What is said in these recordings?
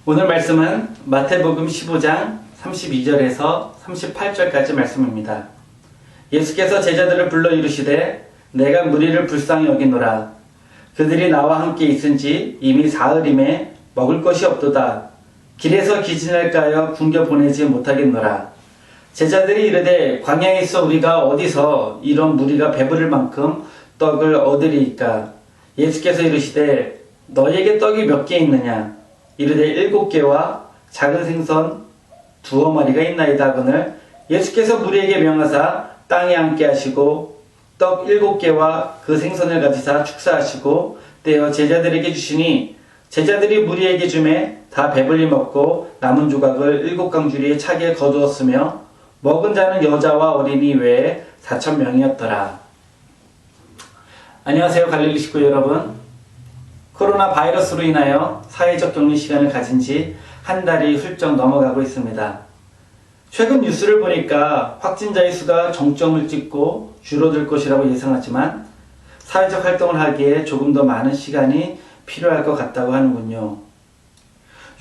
오늘 말씀은 마태복음 15장 32절에서 38절까지 말씀입니다. 예수께서 제자들을 불러 이르시되 내가 무리를 불쌍히 여기노라. 그들이 나와 함께 있은지 이미 사흘임에 먹을 것이 없도다. 길에서 기진할까 하여 굶겨 보내지 못하겠노라. 제자들이 이르되 광야에서 우리가 어디서 이런 무리가 배부를 만큼 떡을 얻으리이까. 예수께서 이르시되 너에게 떡이 몇 개 있느냐. 이르되 7개와 작은 생선 2어마리가 있나이다 하거늘 예수께서 무리에게 명하사 땅에 앉게 하시고 떡 7개와 그 생선을 가지사 축사하시고 떼어 제자들에게 주시니 제자들이 무리에게 주매 다 배불리 먹고 남은 조각을 7강주리에 차게 거두었으며 먹은 자는 여자와 어린이 외에 4,000명이었더라. 안녕하세요, 갈릴리 식구 여러분. 코로나 바이러스로 인하여 사회적 격리 시간을 가진 지 한 달이 훌쩍 넘어가고 있습니다. 최근 뉴스를 보니까 확진자의 수가 정점을 찍고 줄어들 것이라고 예상하지만 사회적 활동을 하기에 조금 더 많은 시간이 필요할 것 같다고 하는군요.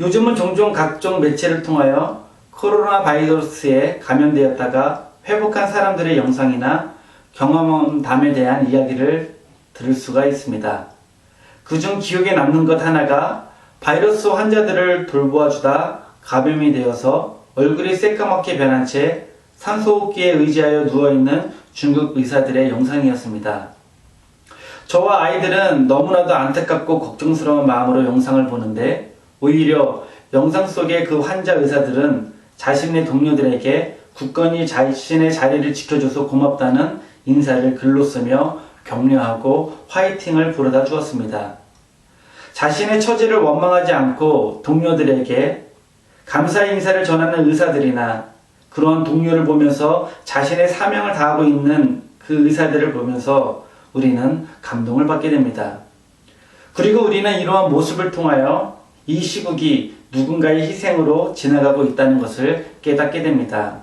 요즘은 종종 각종 매체를 통하여 코로나 바이러스에 감염되었다가 회복한 사람들의 영상이나 경험담에 대한 이야기를 들을 수가 있습니다. 그중 기억에 남는 것 하나가 바이러스 환자들을 돌보아주다 감염이 되어서 얼굴이 새까맣게 변한 채 산소호흡기에 의지하여 누워있는 중국 의사들의 영상이었습니다. 저와 아이들은 너무나도 안타깝고 걱정스러운 마음으로 영상을 보는데 오히려 영상 속의 그 환자 의사들은 자신의 동료들에게 굳건히 자신의 자리를 지켜줘서 고맙다는 인사를 글로 쓰며 격려하고 화이팅을 부르다 주었습니다. 자신의 처지를 원망하지 않고 동료들에게 감사의 인사를 전하는 의사들이나 그런 동료를 보면서 자신의 사명을 다하고 있는 그 의사들을 보면서 우리는 감동을 받게 됩니다. 그리고 우리는 이러한 모습을 통하여 이 시국이 누군가의 희생으로 지나가고 있다는 것을 깨닫게 됩니다.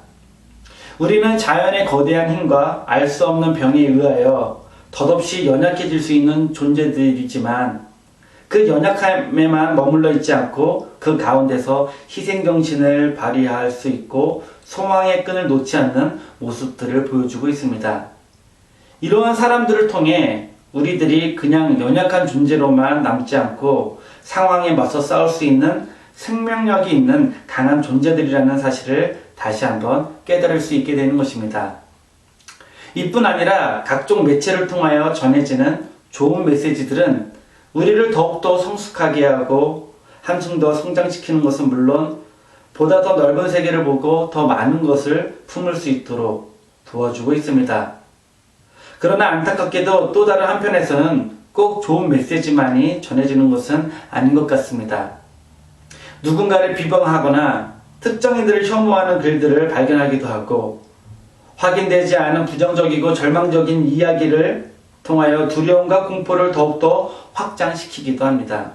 우리는 자연의 거대한 힘과 알 수 없는 병에 의하여 덧없이 연약해질 수 있는 존재들이지만 그 연약함에만 머물러 있지 않고 그 가운데서 희생정신을 발휘할 수 있고 소망의 끈을 놓지 않는 모습들을 보여주고 있습니다. 이러한 사람들을 통해 우리들이 그냥 연약한 존재로만 남지 않고 상황에 맞서 싸울 수 있는 생명력이 있는 강한 존재들이라는 사실을 다시 한번 깨달을 수 있게 되는 것입니다. 이뿐 아니라 각종 매체를 통하여 전해지는 좋은 메시지들은 우리를 더욱더 성숙하게 하고 한층 더 성장시키는 것은 물론 보다 더 넓은 세계를 보고 더 많은 것을 품을 수 있도록 도와주고 있습니다. 그러나 안타깝게도 또 다른 한편에서는 꼭 좋은 메시지만이 전해지는 것은 아닌 것 같습니다. 누군가를 비방하거나 특정인들을 혐오하는 글들을 발견하기도 하고 확인되지 않은 부정적이고 절망적인 이야기를 통하여 두려움과 공포를 더욱더 확장시키기도 합니다.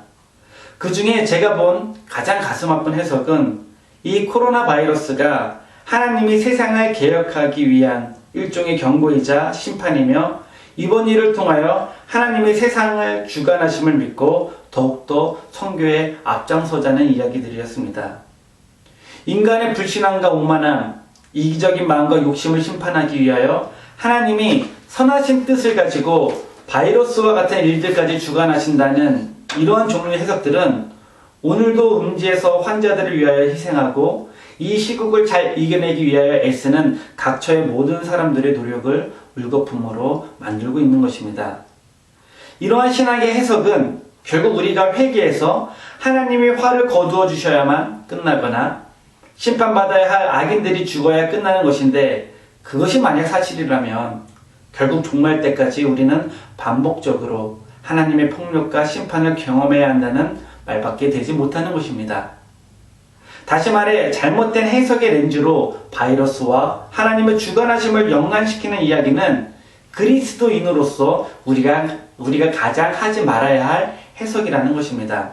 그 중에 제가 본 가장 가슴 아픈 해석은 이 코로나 바이러스가 하나님이 세상을 개혁하기 위한 일종의 경고이자 심판이며 이번 일을 통하여 하나님의 세상을 주관하심을 믿고 더욱더 선교에 앞장서자는 이야기들이었습니다. 인간의 불신앙과 오만함, 이기적인 마음과 욕심을 심판하기 위하여 하나님이 선하신 뜻을 가지고 바이러스와 같은 일들까지 주관하신다는 이러한 종류의 해석들은 오늘도 음지에서 환자들을 위하여 희생하고 이 시국을 잘 이겨내기 위하여 애쓰는 각처의 모든 사람들의 노력을 물거품으로 만들고 있는 것입니다. 이러한 신학의 해석은 결국 우리가 회개해서 하나님이 화를 거두어 주셔야만 끝나거나 심판받아야 할 악인들이 죽어야 끝나는 것인데 그것이 만약 사실이라면 결국 종말 때까지 우리는 반복적으로 하나님의 폭력과 심판을 경험해야 한다는 말밖에 되지 못하는 것입니다. 다시 말해 잘못된 해석의 렌즈로 바이러스와 하나님의 주관하심을 연관시키는 이야기는 그리스도인으로서 우리가 가장 하지 말아야 할 해석이라는 것입니다.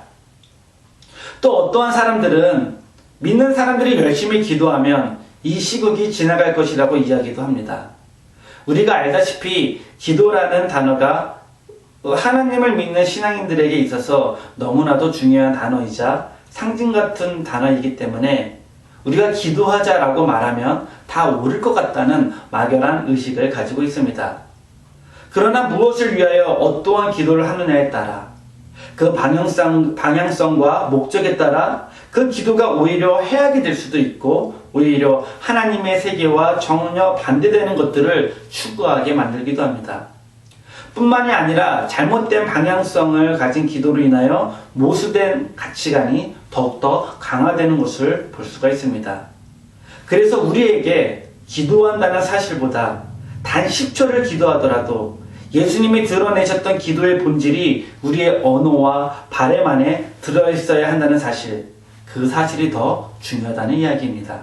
또 어떠한 사람들은 믿는 사람들이 열심히 기도하면 이 시국이 지나갈 것이라고 이야기도 합니다. 우리가 알다시피 기도라는 단어가 하나님을 믿는 신앙인들에게 있어서 너무나도 중요한 단어이자 상징 같은 단어이기 때문에 우리가 기도하자라고 말하면 다 옳을 것 같다는 막연한 의식을 가지고 있습니다. 그러나 무엇을 위하여 어떠한 기도를 하느냐에 따라 그 방향성과 목적에 따라 그 기도가 오히려 해악이 될 수도 있고 오히려 하나님의 세계와 전혀 반대되는 것들을 추구하게 만들기도 합니다. 뿐만이 아니라 잘못된 방향성을 가진 기도로 인하여 모순된 가치관이 더욱더 강화되는 것을 볼 수가 있습니다. 그래서 우리에게 기도한다는 사실보다 단 10초를 기도하더라도 예수님이 드러내셨던 기도의 본질이 우리의 언어와 바램 안에 들어있어야 한다는 사실, 그 사실이 더 중요하다는 이야기입니다.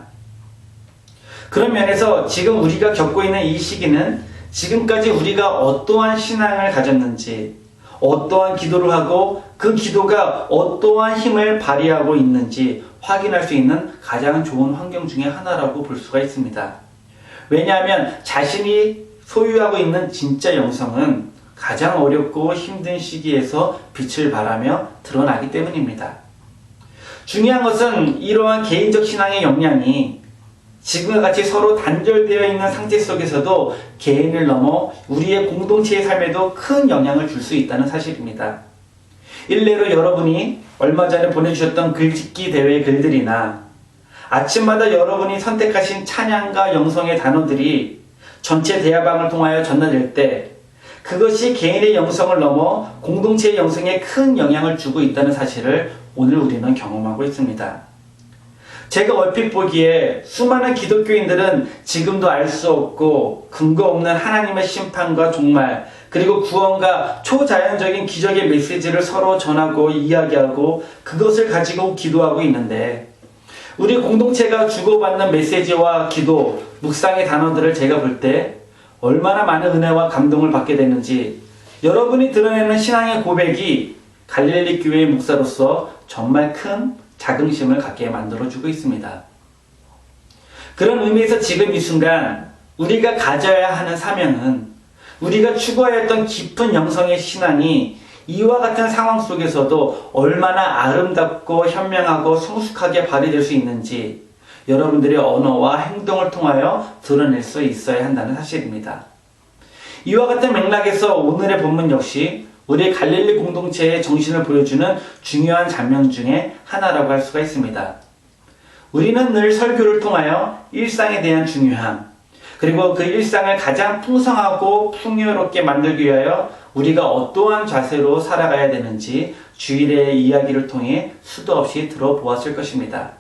그런 면에서 지금 우리가 겪고 있는 이 시기는 지금까지 우리가 어떠한 신앙을 가졌는지, 어떠한 기도를 하고 그 기도가 어떠한 힘을 발휘하고 있는지 확인할 수 있는 가장 좋은 환경 중에 하나라고 볼 수가 있습니다. 왜냐하면 자신이 소유하고 있는 진짜 영성은 가장 어렵고 힘든 시기에서 빛을 발하며 드러나기 때문입니다. 중요한 것은 이러한 개인적 신앙의 역량이 지금과 같이 서로 단절되어 있는 상태 속에서도 개인을 넘어 우리의 공동체의 삶에도 큰 영향을 줄 수 있다는 사실입니다. 일례로 여러분이 얼마 전에 보내주셨던 글짓기 대회 글들이나 아침마다 여러분이 선택하신 찬양과 영성의 단어들이 전체 대화방을 통하여 전달될 때 그것이 개인의 영성을 넘어 공동체의 영성에 큰 영향을 주고 있다는 사실을 오늘 우리는 경험하고 있습니다. 제가 얼핏 보기에 수많은 기독교인들은 지금도 알 수 없고 근거 없는 하나님의 심판과 종말 그리고 구원과 초자연적인 기적의 메시지를 서로 전하고 이야기하고 그것을 가지고 기도하고 있는데 우리 공동체가 주고받는 메시지와 기도, 묵상의 단어들을 제가 볼 때 얼마나 많은 은혜와 감동을 받게 되는지 여러분이 드러내는 신앙의 고백이 갈릴리 교회의 목사로서 정말 큰 자긍심을 갖게 만들어주고 있습니다. 그런 의미에서 지금 이 순간 우리가 가져야 하는 사명은 우리가 추구하여 했던 깊은 영성의 신앙이 이와 같은 상황 속에서도 얼마나 아름답고 현명하고 성숙하게 발휘될 수 있는지 여러분들의 언어와 행동을 통하여 드러낼 수 있어야 한다는 사실입니다. 이와 같은 맥락에서 오늘의 본문 역시 우리 갈릴리 공동체의 정신을 보여주는 중요한 장면 중에 하나라고 할 수가 있습니다. 우리는 늘 설교를 통하여 일상에 대한 중요함, 그리고 그 일상을 가장 풍성하고 풍요롭게 만들기 위하여 우리가 어떠한 자세로 살아가야 되는지 주일의 이야기를 통해 수도 없이 들어보았을 것입니다.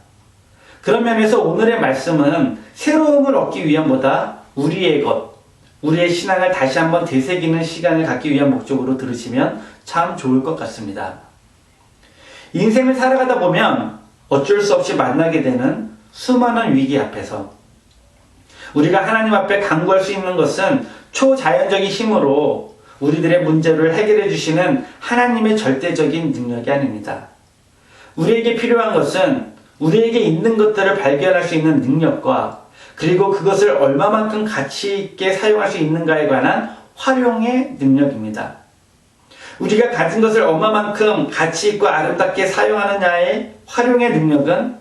그런 면에서 오늘의 말씀은 새로움을 얻기 위함보다 우리의 것, 우리의 신앙을 다시 한번 되새기는 시간을 갖기 위한 목적으로 들으시면 참 좋을 것 같습니다. 인생을 살아가다 보면 어쩔 수 없이 만나게 되는 수많은 위기 앞에서 우리가 하나님 앞에 간구할 수 있는 것은 초자연적인 힘으로 우리들의 문제를 해결해 주시는 하나님의 절대적인 능력이 아닙니다. 우리에게 필요한 것은 우리에게 있는 것들을 발견할 수 있는 능력과 그리고 그것을 얼마만큼 가치 있게 사용할 수 있는가에 관한 활용의 능력입니다. 우리가 가진 것을 얼마만큼 가치 있고 아름답게 사용하느냐의 활용의 능력은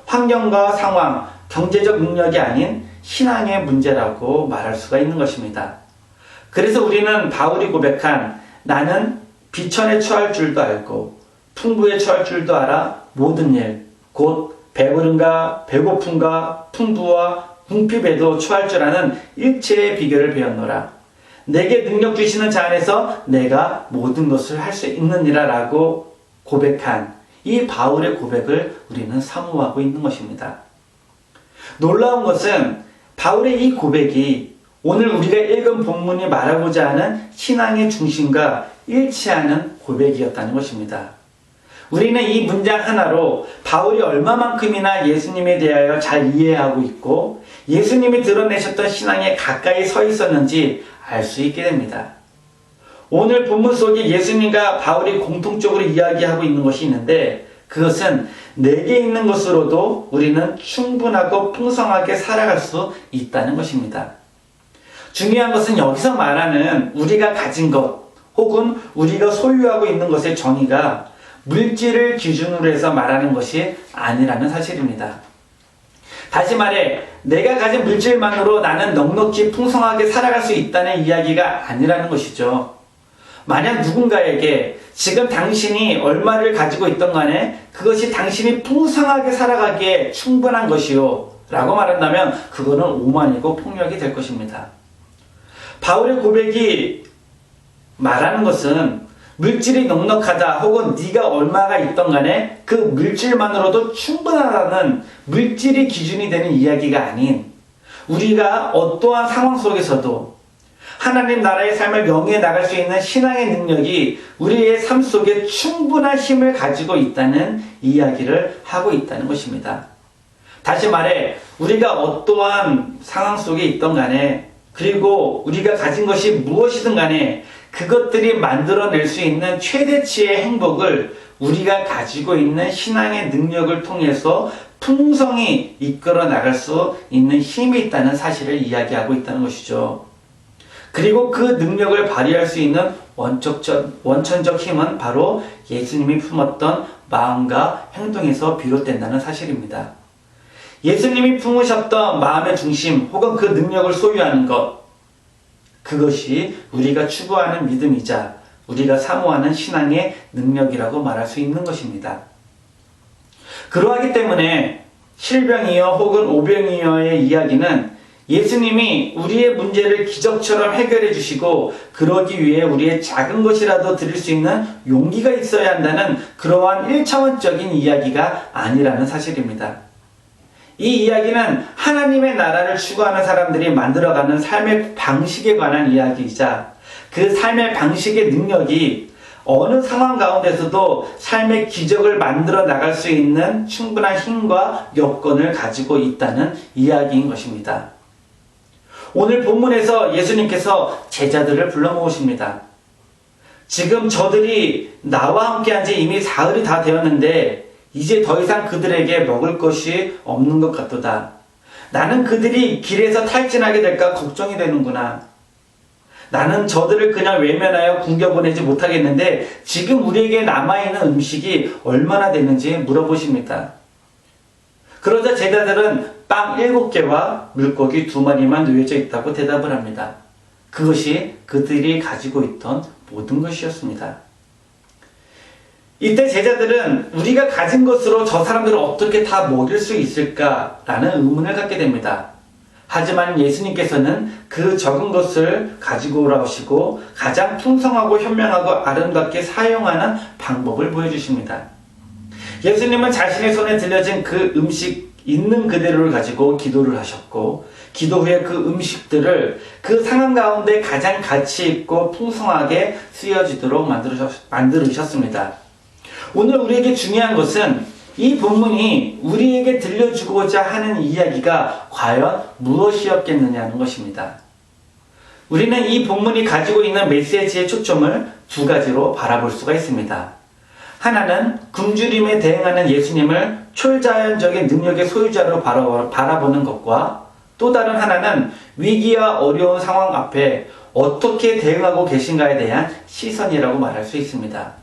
환경과 상황, 경제적 능력이 아닌 신앙의 문제라고 말할 수가 있는 것입니다. 그래서 우리는 바울이 고백한 나는 비천에 처할 줄도 알고 풍부에 처할 줄도 알아 모든 일, 곧 배부름과 배고픔과 풍부와 궁핍에도 처할 줄 아는 일체의 비결을 배웠노라. 내게 능력 주시는 자 안에서 내가 모든 것을 할 수 있느니라 라고 고백한 이 바울의 고백을 우리는 사모하고 있는 것입니다. 놀라운 것은 바울의 이 고백이 오늘 우리가 읽은 본문이 말하고자 하는 신앙의 중심과 일치하는 고백이었다는 것입니다. 우리는 이 문장 하나로 바울이 얼마만큼이나 예수님에 대하여 잘 이해하고 있고 예수님이 드러내셨던 신앙에 가까이 서 있었는지 알 수 있게 됩니다. 오늘 본문 속에 예수님과 바울이 공통적으로 이야기하고 있는 것이 있는데 그것은 내게 있는 것으로도 우리는 충분하고 풍성하게 살아갈 수 있다는 것입니다. 중요한 것은 여기서 말하는 우리가 가진 것 혹은 우리가 소유하고 있는 것의 정의가 물질을 기준으로 해서 말하는 것이 아니라는 사실입니다. 다시 말해 내가 가진 물질만으로 나는 넉넉히 풍성하게 살아갈 수 있다는 이야기가 아니라는 것이죠. 만약 누군가에게 지금 당신이 얼마를 가지고 있던 간에 그것이 당신이 풍성하게 살아가기에 충분한 것이요 라고 말한다면 그거는 오만이고 폭력이 될 것입니다. 바울의 고백이 말하는 것은 물질이 넉넉하다 혹은 네가 얼마가 있던 간에 그 물질만으로도 충분하다는 물질이 기준이 되는 이야기가 아닌 우리가 어떠한 상황 속에서도 하나님 나라의 삶을 명해해 나갈 수 있는 신앙의 능력이 우리의 삶 속에 충분한 힘을 가지고 있다는 이야기를 하고 있다는 것입니다. 다시 말해 우리가 어떠한 상황 속에 있던 간에 그리고 우리가 가진 것이 무엇이든 간에 그것들이 만들어낼 수 있는 최대치의 행복을 우리가 가지고 있는 신앙의 능력을 통해서 풍성히 이끌어 나갈 수 있는 힘이 있다는 사실을 이야기하고 있다는 것이죠. 그리고 그 능력을 발휘할 수 있는 원천적 힘은 바로 예수님이 품었던 마음과 행동에서 비롯된다는 사실입니다. 예수님이 품으셨던 마음의 중심 혹은 그 능력을 소유하는 것, 그것이 우리가 추구하는 믿음이자 우리가 사모하는 신앙의 능력이라고 말할 수 있는 것입니다. 그러하기 때문에 실병이여 혹은 오병이어의 이야기는 예수님이 우리의 문제를 기적처럼 해결해 주시고 그러기 위해 우리의 작은 것이라도 드릴 수 있는 용기가 있어야 한다는 그러한 1차원적인 이야기가 아니라는 사실입니다. 이 이야기는 하나님의 나라를 추구하는 사람들이 만들어가는 삶의 방식에 관한 이야기이자 그 삶의 방식의 능력이 어느 상황 가운데서도 삶의 기적을 만들어 나갈 수 있는 충분한 힘과 여건을 가지고 있다는 이야기인 것입니다. 오늘 본문에서 예수님께서 제자들을 불러 모으십니다. 지금 저들이 나와 함께 한 지 이미 사흘이 다 되었는데 이제 더 이상 그들에게 먹을 것이 없는 것 같도다. 나는 그들이 길에서 탈진하게 될까 걱정이 되는구나. 나는 저들을 그냥 외면하여 굶겨보내지 못하겠는데 지금 우리에게 남아있는 음식이 얼마나 되는지 물어보십니다. 그러자 제자들은 빵 7개와 물고기 2마리만 놓여져 있다고 대답을 합니다. 그것이 그들이 가지고 있던 모든 것이었습니다. 이때 제자들은 우리가 가진 것으로 저 사람들을 어떻게 다 먹일 수 있을까라는 의문을 갖게 됩니다. 하지만 예수님께서는 그 적은 것을 가지고 오라 하시고 가장 풍성하고 현명하고 아름답게 사용하는 방법을 보여주십니다. 예수님은 자신의 손에 들려진 그 음식 있는 그대로를 가지고 기도를 하셨고 기도 후에 그 음식들을 그 상황 가운데 가장 가치 있고 풍성하게 쓰여지도록 만들으셨습니다. 오늘 우리에게 중요한 것은 이 본문이 우리에게 들려주고자 하는 이야기가 과연 무엇이었겠느냐는 것입니다. 우리는 이 본문이 가지고 있는 메시지의 초점을 두 가지로 바라볼 수가 있습니다. 하나는 굶주림에 대응하는 예수님을 초자연적인 능력의 소유자로 바라보는 것과 또 다른 하나는 위기와 어려운 상황 앞에 어떻게 대응하고 계신가에 대한 시선이라고 말할 수 있습니다.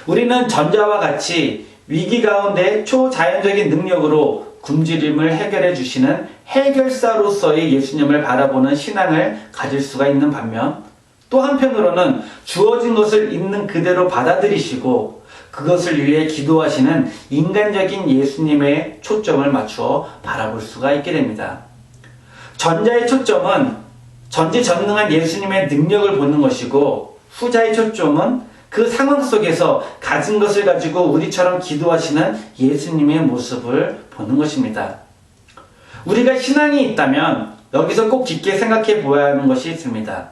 우리는 전자와 같이 위기 가운데 초자연적인 능력으로 굶주림을 해결해 주시는 해결사로서의 예수님을 바라보는 신앙을 가질 수가 있는 반면 또 한편으로는 주어진 것을 있는 그대로 받아들이시고 그것을 위해 기도하시는 인간적인 예수님의 초점을 맞추어 바라볼 수가 있게 됩니다. 전자의 초점은 전지전능한 예수님의 능력을 보는 것이고 후자의 초점은 그 상황 속에서 가진 것을 가지고 우리처럼 기도하시는 예수님의 모습을 보는 것입니다. 우리가 신앙이 있다면 여기서 꼭 깊게 생각해 보아야 하는 것이 있습니다.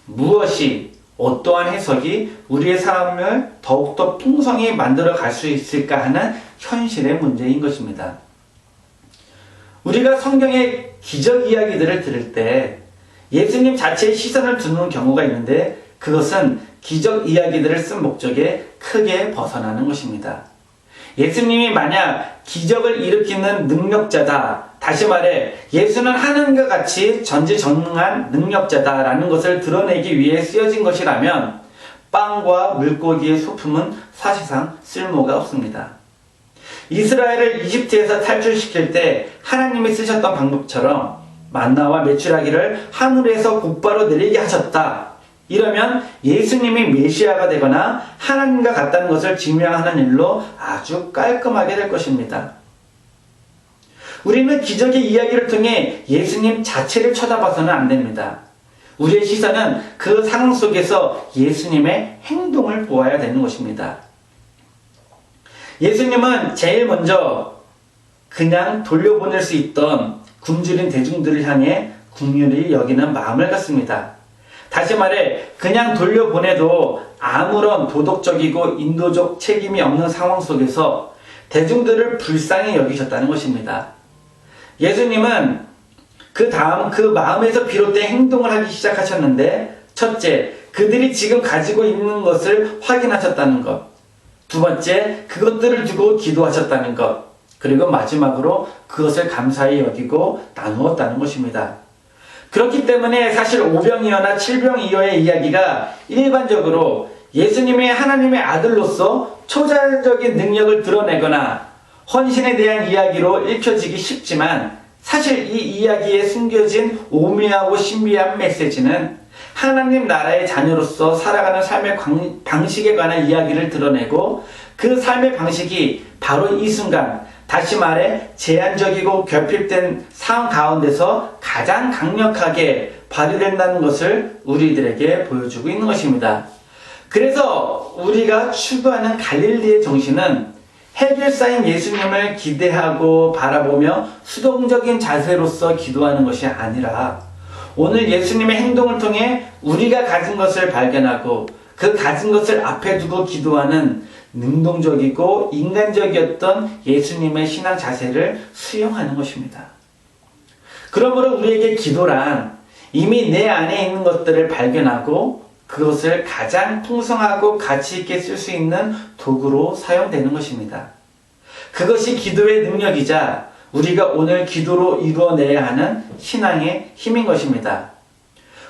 무엇이 어떠한 해석이 우리의 삶을 더욱더 풍성히 만들어 갈 수 있을까 하는 현실의 문제인 것입니다. 우리가 성경의 기적 이야기들을 들을 때 예수님 자체의 시선을 두는 경우가 있는데 그것은 기적 이야기들을 쓴 목적에 크게 벗어나는 것입니다. 예수님이 만약 기적을 일으키는 능력자다, 다시 말해 예수는 하나님과 같이 전지전능한 능력자다라는 것을 드러내기 위해 쓰여진 것이라면 빵과 물고기의 소품은 사실상 쓸모가 없습니다. 이스라엘을 이집트에서 탈출시킬 때 하나님이 쓰셨던 방법처럼 만나와 메추라기를 하늘에서 곧바로 내리게 하셨다. 이러면 예수님이 메시아가 되거나 하나님과 같다는 것을 증명하는 일로 아주 깔끔하게 될 것입니다. 우리는 기적의 이야기를 통해 예수님 자체를 쳐다봐서는 안 됩니다. 우리의 시선은 그 상황 속에서 예수님의 행동을 보아야 되는 것입니다. 예수님은 제일 먼저 그냥 돌려보낼 수 있던 굶주린 대중들을 향해 긍휼히 여기는 마음을 갖습니다. 다시 말해 그냥 돌려보내도 아무런 도덕적이고 인도적 책임이 없는 상황 속에서 대중들을 불쌍히 여기셨다는 것입니다. 예수님은 그 다음 그 마음에서 비롯된 행동을 하기 시작하셨는데, 첫째, 그들이 지금 가지고 있는 것을 확인하셨다는 것. 두 번째, 그것들을 두고 기도하셨다는 것. 그리고 마지막으로 그것을 감사히 여기고 나누었다는 것입니다. 그렇기 때문에 사실 오병이어나 칠병이어의 이야기가 일반적으로 예수님의 하나님의 아들로서 초자연적인 능력을 드러내거나 헌신에 대한 이야기로 읽혀지기 쉽지만, 사실 이 이야기에 숨겨진 오묘하고 신비한 메시지는 하나님 나라의 자녀로서 살아가는 삶의 방식에 관한 이야기를 드러내고, 그 삶의 방식이 바로 이 순간, 다시 말해 제한적이고 결핍된 상황 가운데서 가장 강력하게 발휘된다는 것을 우리들에게 보여주고 있는 것입니다. 그래서 우리가 추구하는 갈릴리의 정신은 해결사인 예수님을 기대하고 바라보며 수동적인 자세로서 기도하는 것이 아니라, 오늘 예수님의 행동을 통해 우리가 가진 것을 발견하고 그 가진 것을 앞에 두고 기도하는 능동적이고 인간적이었던 예수님의 신앙 자세를 수용하는 것입니다. 그러므로 우리에게 기도란 이미 내 안에 있는 것들을 발견하고 그것을 가장 풍성하고 가치 있게 쓸 수 있는 도구로 사용되는 것입니다. 그것이 기도의 능력이자 우리가 오늘 기도로 이루어내야 하는 신앙의 힘인 것입니다.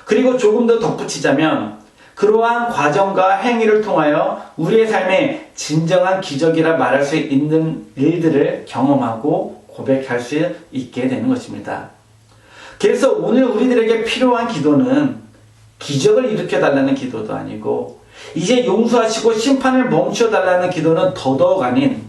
그리고 조금 더 덧붙이자면, 그러한 과정과 행위를 통하여 우리의 삶에 진정한 기적이라 말할 수 있는 일들을 경험하고 고백할 수 있게 되는 것입니다. 그래서 오늘 우리들에게 필요한 기도는 기적을 일으켜달라는 기도도 아니고, 이제 용서하시고 심판을 멈춰달라는 기도는 더더욱 아닌,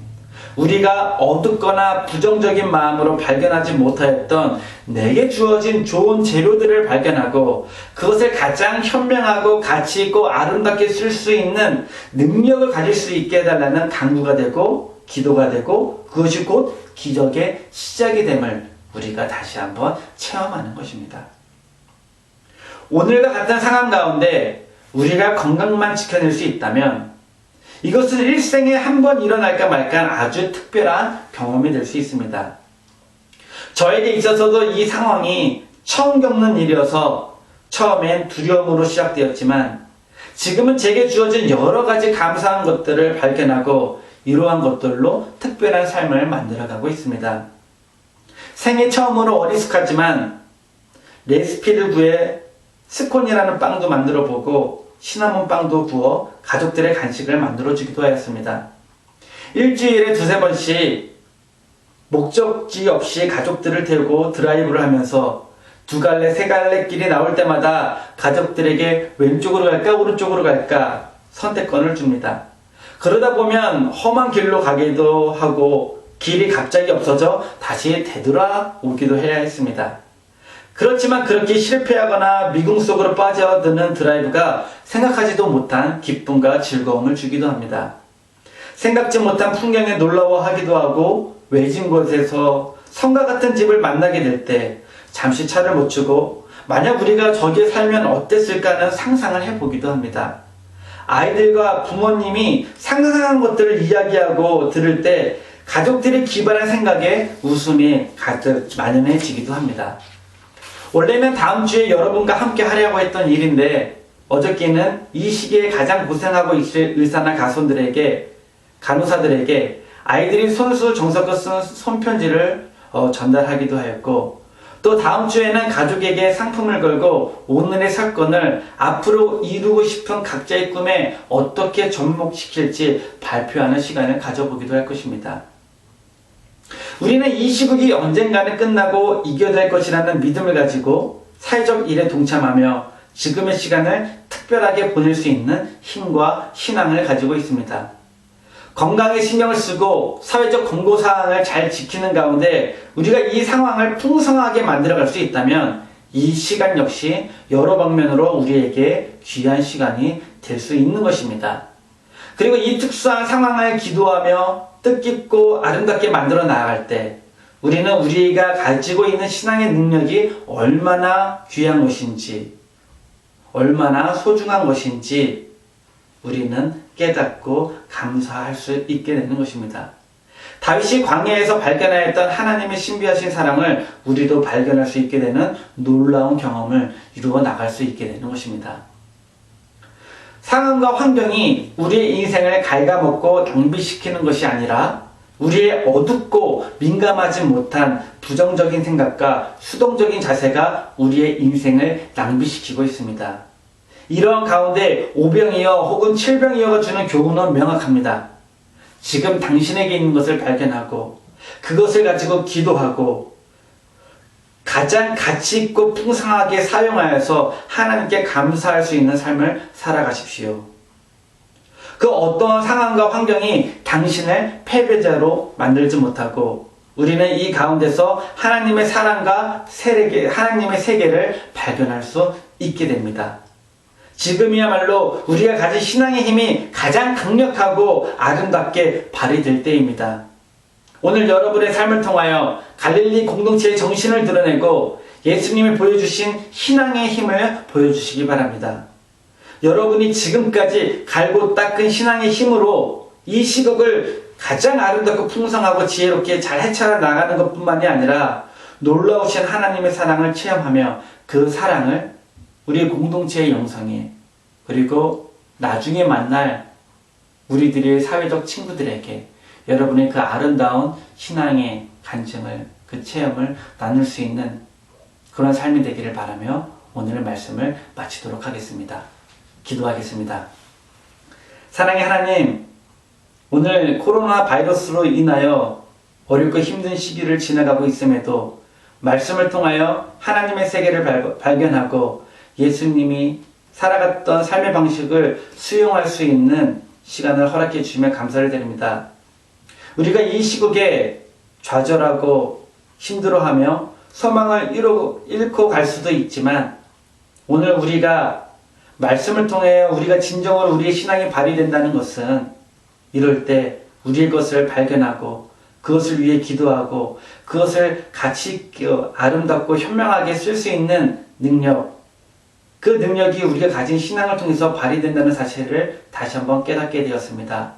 우리가 어둡거나 부정적인 마음으로 발견하지 못하였던 내게 주어진 좋은 재료들을 발견하고 그것을 가장 현명하고 가치있고 아름답게 쓸 수 있는 능력을 가질 수 있게 해달라는 간구가 되고 기도가 되고, 그것이 곧 기적의 시작이 됨을 우리가 다시 한번 체험하는 것입니다. 오늘과 같은 상황 가운데 우리가 건강만 지켜낼 수 있다면 이것은 일생에 한 번 일어날까 말까 아주 특별한 경험이 될 수 있습니다. 저에게 있어서도 이 상황이 처음 겪는 일이어서 처음엔 두려움으로 시작되었지만, 지금은 제게 주어진 여러 가지 감사한 것들을 발견하고 이러한 것들로 특별한 삶을 만들어가고 있습니다. 생애 처음으로 어리숙하지만 레시피를 구해 스콘이라는 빵도 만들어 보고 시나몬 빵도 구워 가족들의 간식을 만들어주기도 하였습니다. 일주일에 두세 번씩 목적지 없이 가족들을 태우고 드라이브를 하면서 두 갈래 세 갈래 길이 나올 때마다 가족들에게 왼쪽으로 갈까 오른쪽으로 갈까 선택권을 줍니다. 그러다 보면 험한 길로 가기도 하고 길이 갑자기 없어져 다시 되돌아오기도 해야 했습니다. 그렇지만 그렇게 실패하거나 미궁 속으로 빠져드는 드라이브가 생각하지도 못한 기쁨과 즐거움을 주기도 합니다. 생각지 못한 풍경에 놀라워하기도 하고, 외진 곳에서 성과 같은 집을 만나게 될 때 잠시 차를 멈추고 만약 우리가 저기에 살면 어땠을까 하는 상상을 해보기도 합니다. 아이들과 부모님이 상상한 것들을 이야기하고 들을 때 가족들이 기발한 생각에 웃음이 가득 만연해지기도 합니다. 원래는 다음 주에 여러분과 함께 하려고 했던 일인데, 어저께는 이 시기에 가장 고생하고 있을 의사나 간호사들에게 아이들이 손수 정성껏 쓴 손편지를 전달하기도 하였고, 또 다음 주에는 가족에게 상품을 걸고 오늘의 사건을 앞으로 이루고 싶은 각자의 꿈에 어떻게 접목시킬지 발표하는 시간을 가져보기도 할 것입니다. 우리는 이 시국이 언젠가는 끝나고 이겨낼 것이라는 믿음을 가지고 사회적 일에 동참하며 지금의 시간을 특별하게 보낼 수 있는 힘과 신앙을 가지고 있습니다. 건강에 신경을 쓰고 사회적 권고사항을 잘 지키는 가운데 우리가 이 상황을 풍성하게 만들어갈 수 있다면 이 시간 역시 여러 방면으로 우리에게 귀한 시간이 될 수 있는 것입니다. 그리고 이 특수한 상황을 기도하며 뜻깊고 아름답게 만들어 나아갈 때 우리는 우리가 가지고 있는 신앙의 능력이 얼마나 귀한 것인지, 얼마나 소중한 것인지 우리는 깨닫고 감사할 수 있게 되는 것입니다. 다윗이 광야에서 발견하였던 하나님의 신비하신 사랑을 우리도 발견할 수 있게 되는 놀라운 경험을 이루어 나갈 수 있게 되는 것입니다. 상황과 환경이 우리의 인생을 갉아먹고 낭비시키는 것이 아니라 우리의 어둡고 민감하지 못한 부정적인 생각과 수동적인 자세가 우리의 인생을 낭비시키고 있습니다. 이러한 가운데 오병이어 혹은 칠병이어가 주는 교훈은 명확합니다. 지금 당신에게 있는 것을 발견하고 그것을 가지고 기도하고 가장 가치 있고 풍성하게 사용하여서 하나님께 감사할 수 있는 삶을 살아가십시오. 그 어떠한 상황과 환경이 당신을 패배자로 만들지 못하고 우리는 이 가운데서 하나님의 사랑과 하나님의 세계를 발견할 수 있게 됩니다. 지금이야말로 우리가 가진 신앙의 힘이 가장 강력하고 아름답게 발휘될 때입니다. 오늘 여러분의 삶을 통하여 갈릴리 공동체의 정신을 드러내고 예수님이 보여주신 신앙의 힘을 보여주시기 바랍니다. 여러분이 지금까지 갈고 닦은 신앙의 힘으로 이 시국을 가장 아름답고 풍성하고 지혜롭게 잘 헤쳐나 나가는 것뿐만이 아니라 놀라우신 하나님의 사랑을 체험하며 그 사랑을 우리 공동체의 영성에 그리고 나중에 만날 우리들의 사회적 친구들에게 여러분의 그 아름다운 신앙의 간증을 그 체험을 나눌 수 있는 그런 삶이 되기를 바라며 오늘의 말씀을 마치도록 하겠습니다. 기도하겠습니다. 사랑의 하나님, 오늘 코로나 바이러스로 인하여 어렵고 힘든 시기를 지나가고 있음에도 말씀을 통하여 하나님의 세계를 발견하고 예수님이 살아갔던 삶의 방식을 수용할 수 있는 시간을 허락해 주시며 감사를 드립니다. 우리가 이 시국에 좌절하고 힘들어하며 소망을 잃고 갈 수도 있지만 오늘 우리가 말씀을 통해 우리가 진정으로 우리의 신앙이 발휘된다는 것은 이럴 때 우리의 것을 발견하고 그것을 위해 기도하고 그것을 가치 있게 아름답고 현명하게 쓸 수 있는 능력, 그 능력이 우리가 가진 신앙을 통해서 발휘된다는 사실을 다시 한번 깨닫게 되었습니다.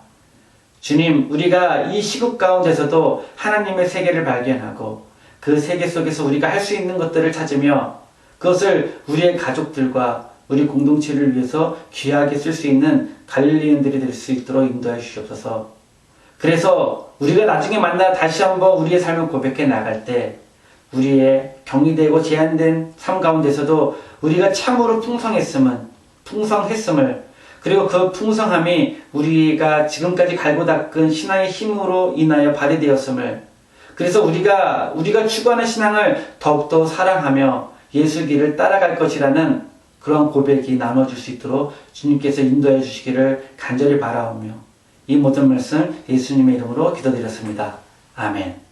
주님, 우리가 이 시국 가운데서도 하나님의 세계를 발견하고 그 세계 속에서 우리가 할 수 있는 것들을 찾으며 그것을 우리의 가족들과 우리 공동체를 위해서 귀하게 쓸 수 있는 갈릴리인들이 될 수 있도록 인도해 주시옵소서. 그래서 우리가 나중에 만나 다시 한번 우리의 삶을 고백해 나갈 때 우리의 경이되고 제한된 삶 가운데서도 우리가 참으로 풍성했음을 그리고 그 풍성함이 우리가 지금까지 갈고 닦은 신앙의 힘으로 인하여 발휘되었음을 그래서 우리가 추구하는 신앙을 더욱더 사랑하며 예수 길을 따라갈 것이라는 그런 고백이 나눠줄 수 있도록 주님께서 인도해 주시기를 간절히 바라오며 이 모든 말씀 예수님의 이름으로 기도드렸습니다. 아멘.